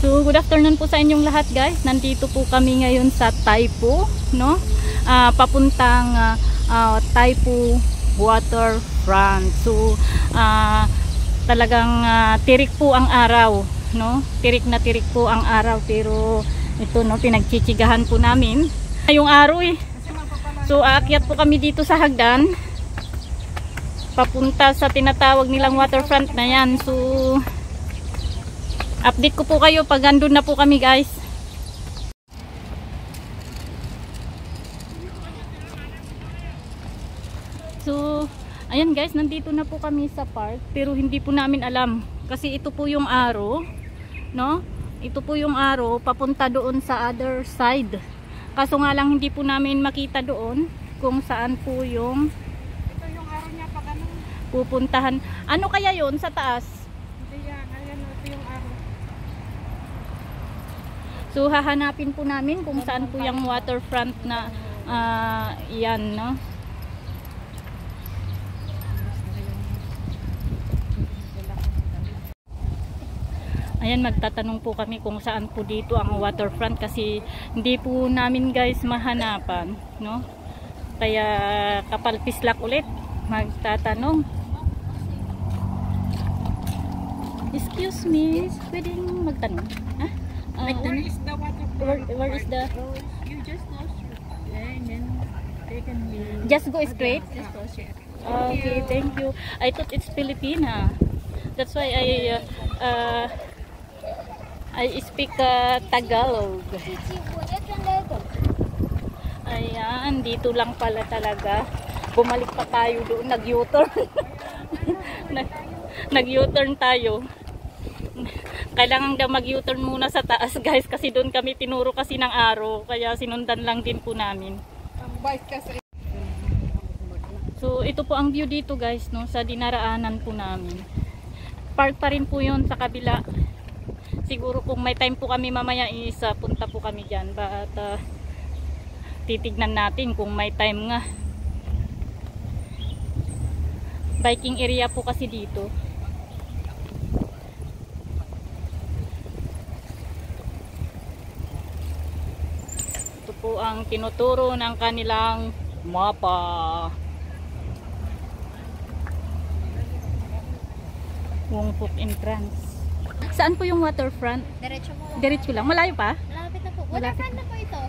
So, good afternoon po sa inyong lahat, guys. Nandito po kami ngayon sa Taipo, no? Papuntang Taipo Waterfront. So, talagang tirik po ang araw, no? Tirik na tirik po ang araw, pero ito, no, pinagchichigahan po namin yung araw eh. So, aakyat po kami dito sa hagdan papunta sa tinatawag nilang waterfront na yan. So, update ko po kayo pag andun na po kami, guys. So, ayan guys, nandito na po kami sa park, pero hindi po namin alam kasi ito po yung arrow, no? Ito po yung arrow papunta doon sa other side. Kaso nga lang hindi po namin makita doon kung saan po yung ito yung arrow niya pag ano pupuntahan. Ano kaya yon sa taas? hindi yan, ayan ito yung arrow. So hahanapin po namin kung saan po yung waterfront na yan, no? Ayan, magtatanong po kami kung saan po dito ang waterfront kasi hindi po namin, guys, mahanapan, no? Kaya kapal pislak ulit magtatanong. Excuse me, pwedeng magtanong? Ha? Where is the waterfront? Where is the... You just go straight and then they can be... Just go straight? Just go straight. Okay, thank you. I thought it's Filipina. That's why I speak Tagalog. Ayan, dito lang pala talaga. Bumalik pa tayo doon, nag-U-turn. Nag-U-turn tayo. Kailangan daw mag-U-turn muna sa taas, guys, kasi doon kami tinuro kasi ng araw, kaya sinundan lang din po namin. Ang bike kasi. So, ito po ang view dito, guys, no, sa dinaraanan po namin. Park pa rin po yun sa kabila. Siguro kung may time po kami mamaya punta po kami dyan. But titignan natin kung may time nga. Biking area po kasi dito. Ito po ang tinuturo ng kanilang mapa. Wongpuk entrance. Saan po yung waterfront? Diretso mo. Diretso lang. Malayo pa? Malapit na po. Malapit. Waterfront na po ito.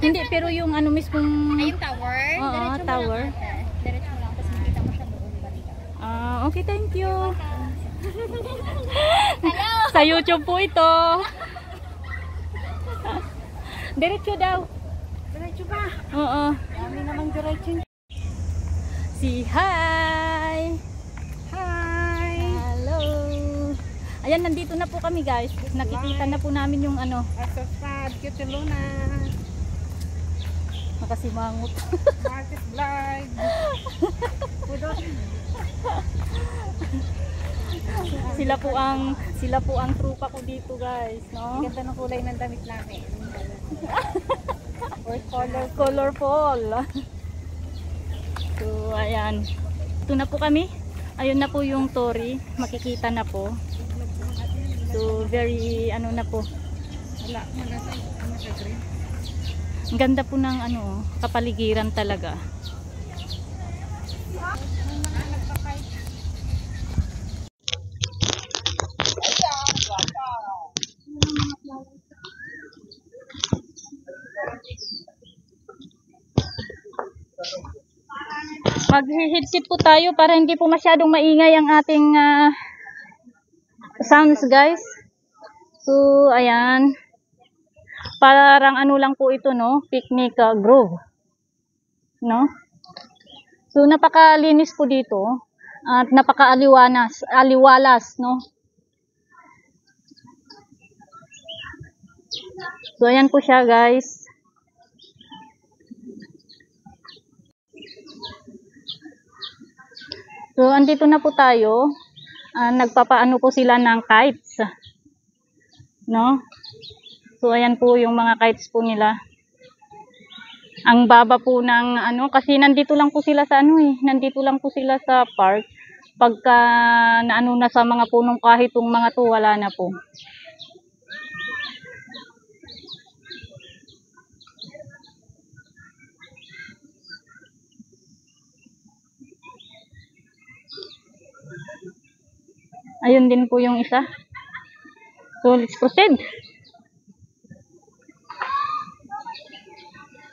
Hindi, pero yung ano mismong... Ay, yung tower? Oo, Diretso tower. mo lang ate. Diretso mo lang. Tapos makita mo siya doon. Balikan. Okay, thank you. Hello! Sa YouTube po ito. Diretso daw. Diretso ba? Oo. Dami namang diretso. Si hi! Hi! Hello! Ayan, nandito na po kami, guys. Nakikita na po namin yung ano. Asasad, Kitiluna. Makasimangot. Market Vlog. Sila po ang trupa ko dito, guys, no? Ganda ng kulay ng damit namin. Colorful. So, ayan. Ito na po kami. Ayun na po yung Tori. Makikita na po. So, very, ano na po. Wala, nasa green. Ang ganda po ng ano, kapaligiran talaga. Mag-headset po tayo para hindi po masyadong maingay ang ating sounds, guys. So, ayan. Parang ano lang po ito, no? Picnic grove. No? So, napakalinis po dito. At napaka-aliwalas, no? So, ayan po siya, guys. So, andito na po tayo. Nagpapaano po sila ng kites. No? So, ayan po yung mga kites po nila. Ang baba po ng ano, kasi nandito lang po sila sa ano nandito lang po sila sa park. Pagka naano na sa mga punong kahitong mga to, wala na po. Ayun din po yung isa. So, let's proceed.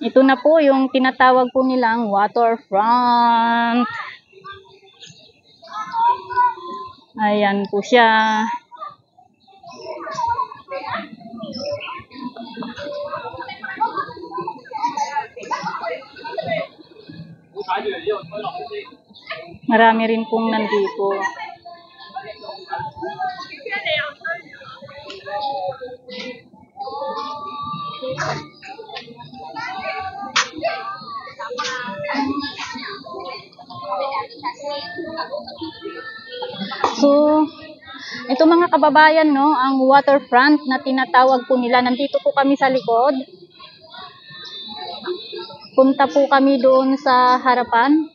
Ito na po yung tinatawag po nilang waterfront. Ayan po siya. Marami rin pong nandito. So, ito mga kababayan, no, ang waterfront na tinatawag po nila. Nandito po kami sa likod. Punta po kami doon sa harapan.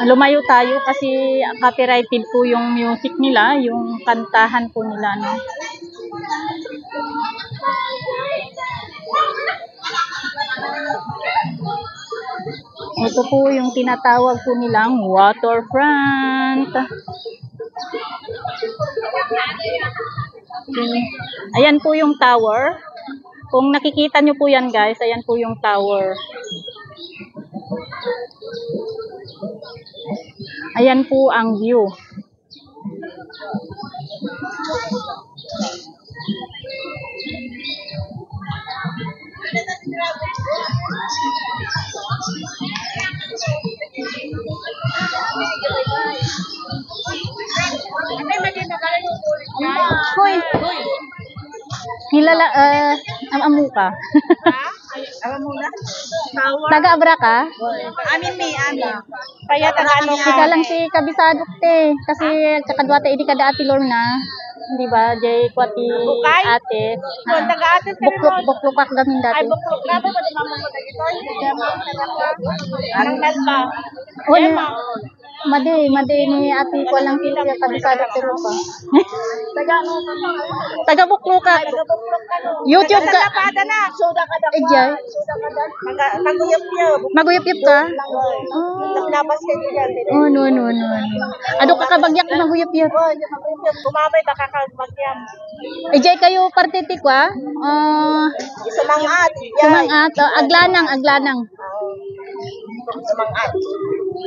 Lumayo tayo kasi copyrighted po yung music nila, yung kantahan po nila, no. Ito po yung tinatawag po nilang waterfront. Ayan po yung tower. Kung nakikita nyo po yan, guys, ayan po yung tower. Ayan po ang view. Hoy! Hilala, amu ka. Alam mo na? Taga-abra ka? Amin. Kaya taga-ano Ika lang si Kabisado te. Kasi kakadwata idi kada ati Lorna. Di ba? Jay kwati Bukay? ate. Kung taga-atin ka rin mo. Bukluk gamin Ay, dati. buklok na ba? Pwede mamamot na ito. Anong nalba? Wala. Made ni ate ko lang si Kabisado te pa. Taga Buklukat. Taga-buklok ka no. YouTube ka. Taga-lapada na. Suda ka daw. Ejay. Suda ka daw. Maguyap-yap. Maguyap-yap ka? Naglabas ka dyan. Oh, no. Ado ka kabagyak na maguyap-yap. Kumamay baka kagbagyan. Ejay kayo partiti kwa? Sumangat. Sumangat. Aglanang. Sumangat.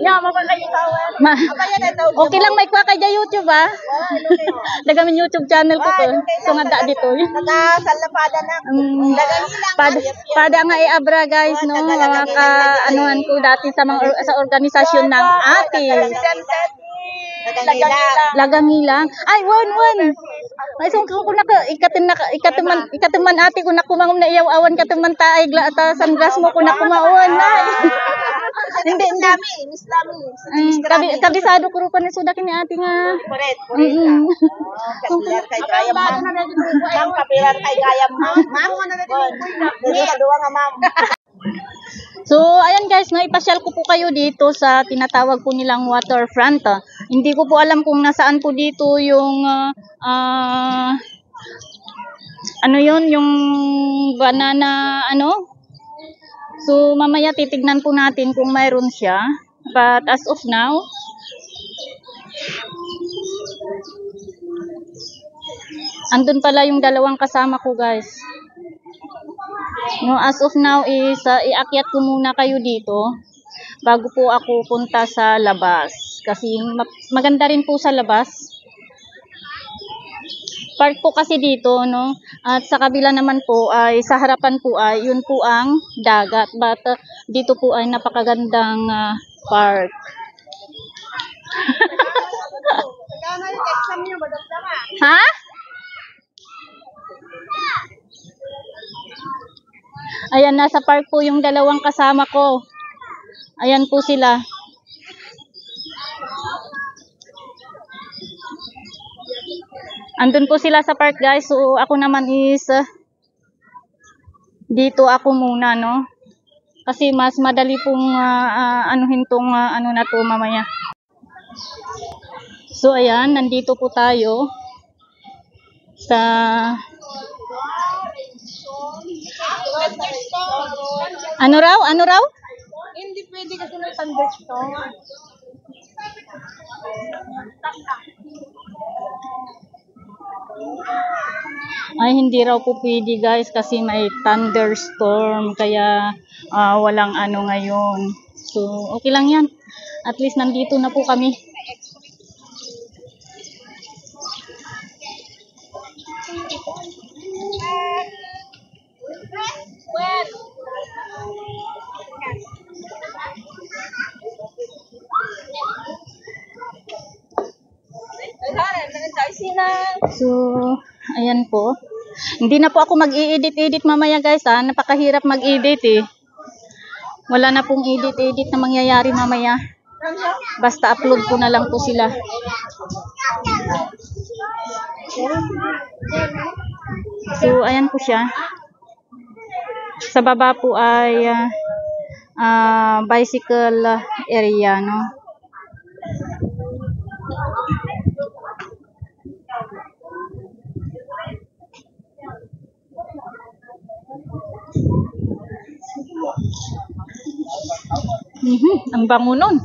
Ya, mabagay ikawan. Okay lang may kwa kay YouTube ah. Dagamin YouTube channel ko to. So nga da dito. Taga-salapada na. Pada nga i-abra guys no. Mga ka-anuhan ko dati sa mga sa organisasyon ng ate. Lagangilang. Ay, won. Ay, so kung ikatuman ate ko na kumangom na iyaw awan katuman taay ta sunglass mo ko na kumaon. Hindi. Kabisado ko rupan ni suda kini ate nga. Correct. Kapilar kay kaya ma'am. Ma'am, kapilar kay kaya ma'am. Ma'am, ano na dito? Kadua nga ma'am. So, ayan guys, no, ipasyal ko po kayo dito sa tinatawag po nilang waterfront. Hindi ko po alam kung nasaan po dito yung ano yun, yung banana, ano. So, mamaya titignan po natin kung mayroon siya. But as of now, andun pala yung dalawang kasama ko guys. No, as of now is iakyat ko muna kayo dito bago po ako punta sa labas kasi maganda rin po sa labas. Park po kasi dito, no, at sa kabila naman po ay sa harapan po ay yun po ang dagat, but dito po ay napakagandang park. Ha? Ayan, nasa park po yung dalawang kasama ko. Ayan po sila. Andun po sila sa park guys. So ako naman is dito ako muna, no? Kasi mas madali pong anuhin tong ano na to mamaya. So, ayan, nandito po tayo sa ano raw? Ano raw? Hindi pwede kasi may thunderstorm. Ay, hindi raw po pwede guys kasi may thunderstorm kaya walang ano ngayon. So, okay lang yan. At least nandito na po kami. So, ayan po. Hindi na po ako mag-i-edit mamaya guys ha. Napakahirap mag-edit eh. Wala na pong edit na mangyayari mamaya. Basta upload ko na lang po sila. So, ayan po siya. Sa baba po ay bicycle area, no? Ang bango nun.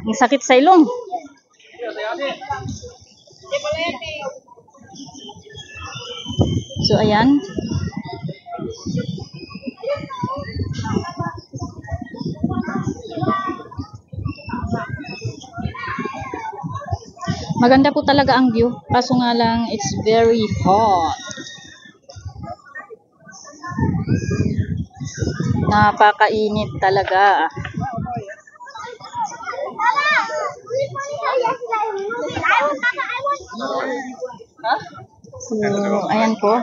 Ang sakit sa ilong. So, ayan. Maganda po talaga ang view. Kaso nga lang, it's very hot. Napakainit talaga. So, ayan po.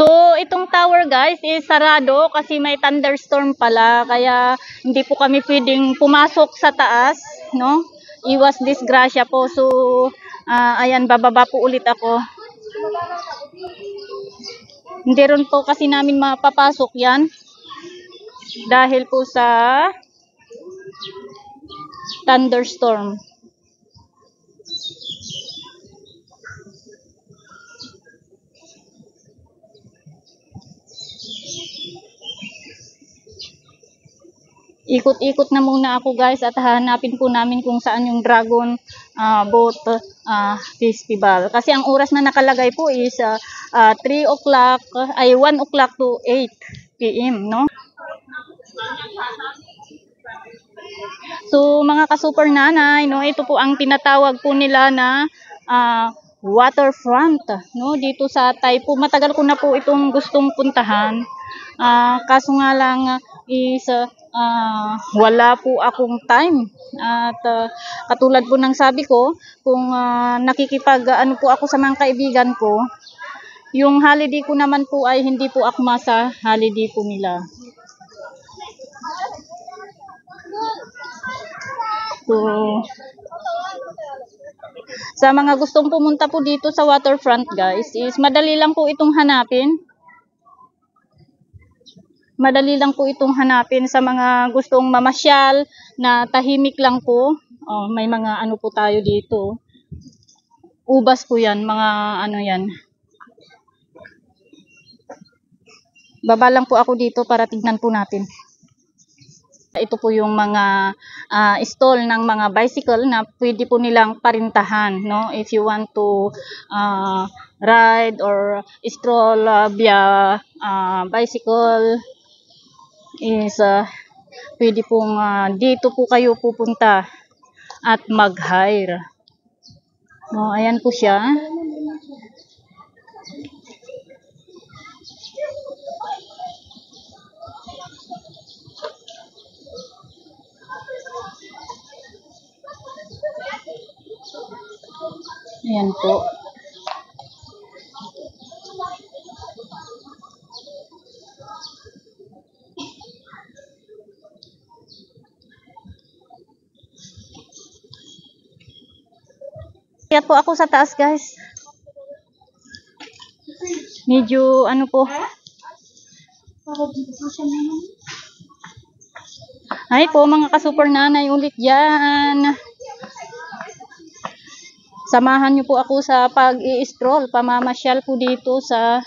So, itong tower guys is sarado kasi may thunderstorm pala. Kaya hindi po kami pwedeng pumasok sa taas, no? Iwas disgrasya po. So, ayan, bababa po ulit ako. Hindi rin po kasi namin mapapasok yan. Dahil po sa thunderstorm. Ikot-ikot na muna ako guys at hanapin po namin kung saan yung Dragon Boat Festival. Kasi ang oras na nakalagay po is 3 o'clock, ay 1 o'clock to 8 p.m. no? So mga ka-super nanay, no, ito po ang tinatawag po nila na waterfront, no, dito sa Taipo. Matagal ko na po itong gustong puntahan. Kaso nga lang is wala po akong time. At katulad po ng sabi ko, kung nakikipag ano po ako sa mga kaibigan ko, yung holiday ko naman po ay hindi po akma sa holiday po nila. So, sa mga gustong pumunta po dito sa waterfront guys, is madali lang po itong hanapin. Madali lang po itong hanapin sa mga gustong mamasyal na tahimik lang po. Oh, may mga ano po tayo dito. Ubas po yan, mga ano yan. Baba lang po ako dito para tignan po natin. Ito po yung mga stall ng mga bicycle na pwede po nilang parintahan, no? If you want to ride or stroll via bicycle, is pwede pong dito po kayo pupunta at mag-hire. No, ayan po siya. Ayan po. Kaya po ako sa taas guys. Medyo ano po. Ay po mga ka-super nanay ulit dyan. Samahan niyo po ako sa pag-i-stroll, pamamasyal po dito sa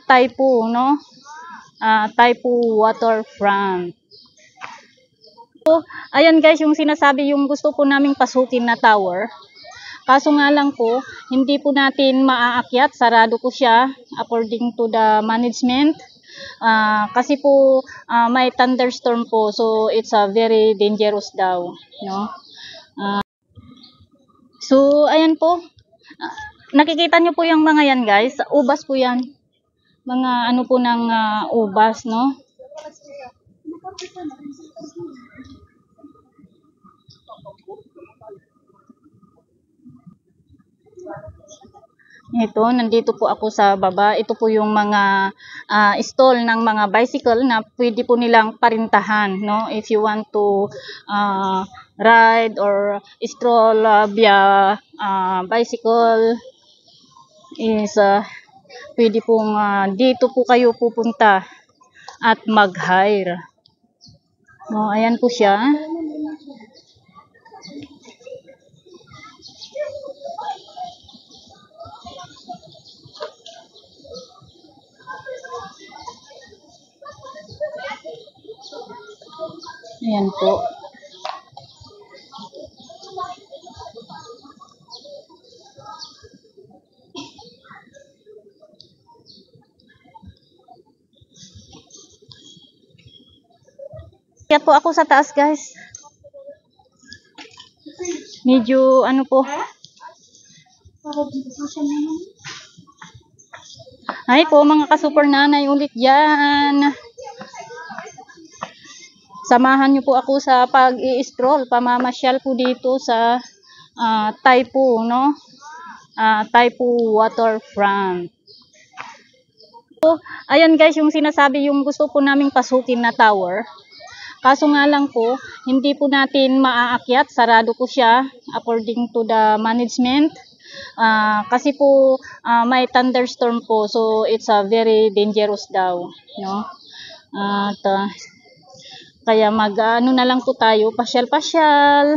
Taipu, no? Taipu Waterfront. So, ayan guys, yung sinasabi yung gusto po naming pasukin na tower. Kaso nga lang po, hindi po natin maaakyat, sarado po siya according to the management. Kasi po may thunderstorm po, so it's very dangerous daw, no? So ayan po, nakikita nyo po yung mga yan guys, ubas po yan, mga ano po ng ubas, no? Ito, nandito po ako sa baba. Ito po yung mga stall ng mga bicycle na pwede po nilang parintahan, no? If you want to ride or stroll via bicycle is pwede pong dito po kayo pupunta at mag-hire. No, ayan po siya. Ayan po. Kaya po ako sa taas guys. Medyo ano po. Ay po mga ka-super nanay ulit dyan. Samahan niyo po ako sa pag-i-stroll, pamamasyal po dito sa Taipu, no? Taipu Waterfront. So, ayan guys, yung sinasabi yung gusto po naming pasukin na tower. Kaso nga lang po, hindi po natin maaakyat, sarado po siya according to the management. Kasi po may thunderstorm po, so it's very dangerous daw, no? At kaya mag-ano na lang po tayo, pasyal-pasyal.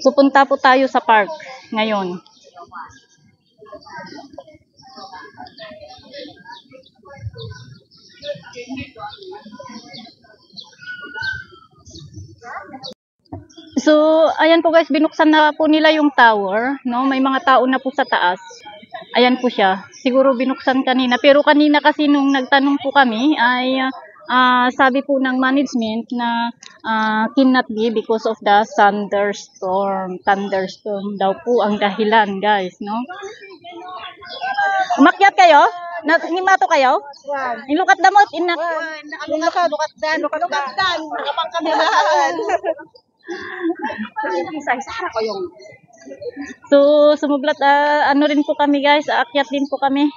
So punta po tayo sa park ngayon. So, ayan po guys, binuksan na po nila yung tower, no? May mga tao na po sa taas. Ayan po siya. Siguro binuksan kanina. Pero kanina kasi nung nagtanong po kami, ay sabi po ng management na cannot be because of the thunderstorm. Thunderstorm daw po ang dahilan, guys, no? Umakyat kayo? Himato kayo? Ilukat damot, inak. Lukat dan. Nakapang kami lahat. So, sumublat, ano rin po kami guys, aakyat din po kami.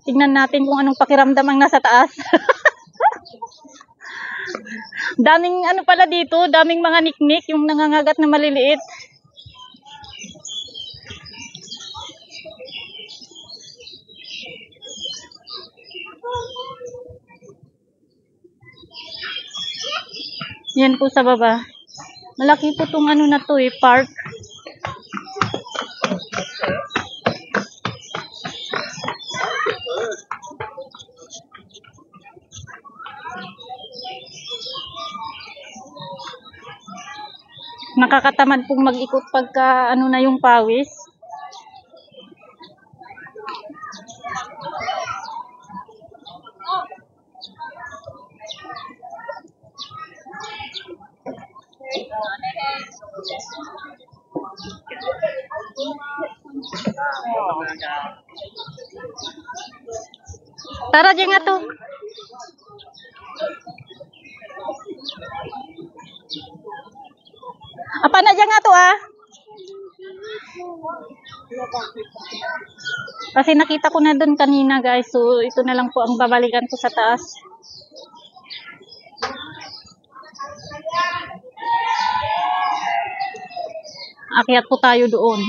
Tingnan natin kung anong pakiramdam ang nasa taas. Daming ano pala dito, daming mga niknik, yung nangangagat na maliliit. Yan po sa baba. Malaki po tong ano na to park. Nakakatamad pong mag-ikot pagka ano na yung pawis. Tara dyan nga to. Apa na dyan nga to Kasi nakita ko na doon kanina guys. So, ito na lang po ang babalikan ko sa taas. Akyat po tayo doon.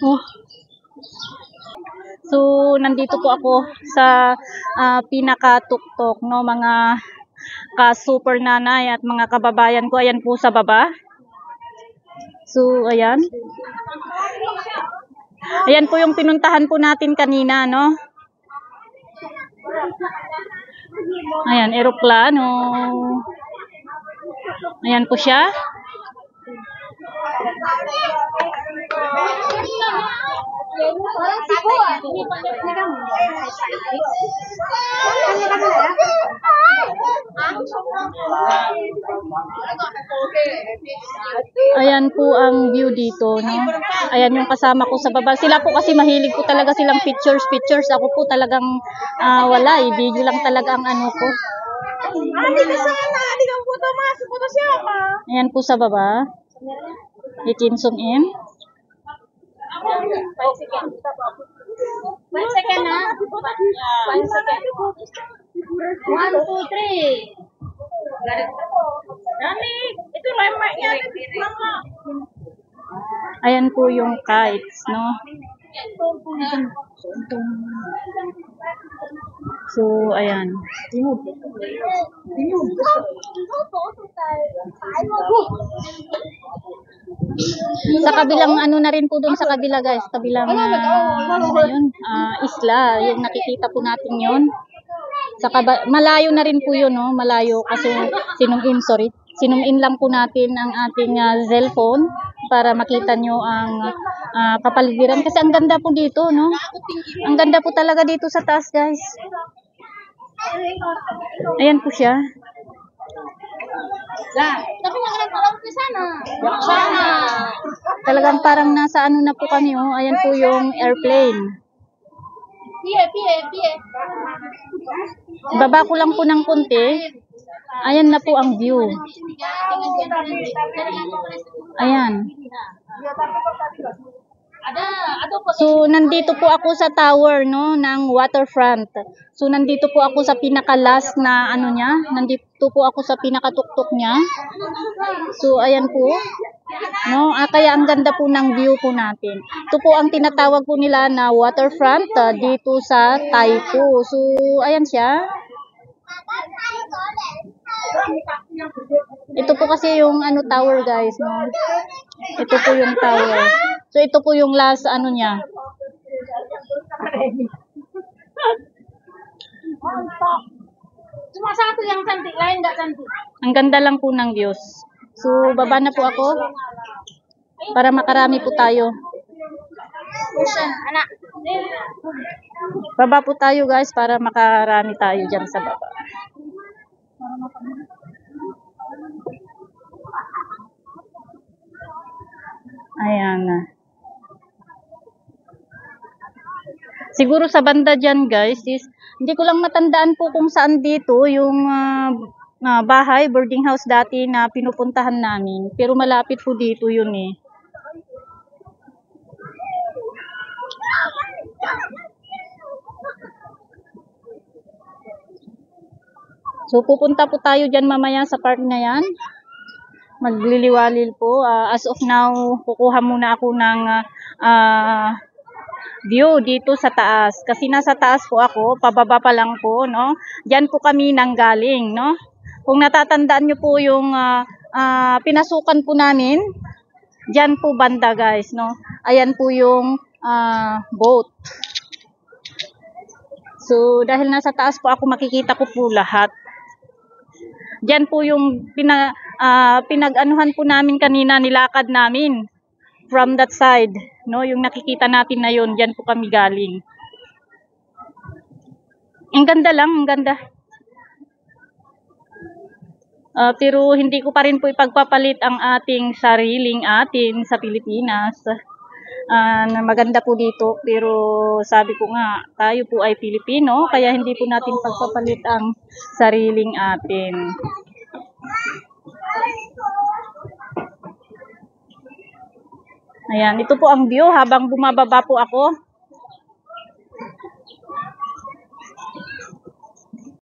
Oh. So, nandito po ako sa pinakatuktok, no, mga ka-super nanay at mga kababayan ko. Ayan po sa baba. So, ayan. Ayan po yung pinuntahan po natin kanina, no. Ayan, eroplano. Ayan po siya. Ayan po ang view dito, no? Ayan yung kasama ko sa baba. Sila po kasi mahilig po talaga silang pictures. Ako po talagang wala eh. Video lang talaga ang ano ko. Ayan po sa baba. I-zoom in. 1 second na. 1 second. 1, 2, 3. Ito remote niya. Ayan po yung kites, no? So, ayan. Sa kabilang ano na rin po doon sa kabila guys, kabilang isla, yung nakikita po natin yun. Malayo na rin po yun, no? Malayo kasi sinum in lang po natin ang ating cellphone para makita nyo ang kapaligiran kasi ang ganda po dito, no? Ang ganda po talaga dito sa taas guys. Ayan po siya. Tapi nagkaroon ko sana. Talagang parang nasa ano na po kami, oh. Ayan po yung airplane. Piye. Baba ko lang po ng konti. Ayan na po ang view. Ayan. So, nandito po ako sa tower, no, ng waterfront. So, nandito po ako sa pinaka-last na ano niya. Nandito po ako sa pinakatuktok niya. So, ayan po. No, kaya ang ganda po ng view po natin. Ito po ang tinatawag po nila na waterfront dito sa Taipo. So, ayan siya. Ito po kasi yung ano tower guys, no. Ito po yung tower. So ito po yung last ano niya. Cuma satu yang cantik, lain enggak cantik. Ang ganda lang po ng views. So baba na po ako para makarami po tayo. Anak. Baba po tayo guys para makarami tayo dyan sa baba. Ayan. Siguro sa banda dyan guys is, hindi ko lang matandaan po kung saan dito yung bahay, boarding house dati na pinupuntahan namin. Pero malapit po dito yun eh. So pupunta po tayo dyan mamaya sa park na yan. Magliliwalil po. As of now, kukuha muna ako ng view dito sa taas. Kasi nasa taas po ako, pababa pa lang po, no? Diyan po kami nanggaling, no? Kung natatandaan nyo po yung pinasukan po namin, diyan po banda guys, no? Ayan po yung boat. So, dahil nasa taas po ako, makikita ko po lahat. Diyan po yung pinag-anuhan po namin kanina, nilakad namin from that side, no? Yung nakikita natin na yun, diyan po kami galing. Ang ganda lang, ang ganda. Pero hindi ko pa rin po ipagpapalit ang ating sariling atin sa Pilipinas. Na maganda po dito, pero sabi ko nga, tayo po ay Pilipino, kaya hindi po natin pagpapalit ang sariling atin. Ayan, ito po ang view habang bumababa po ako.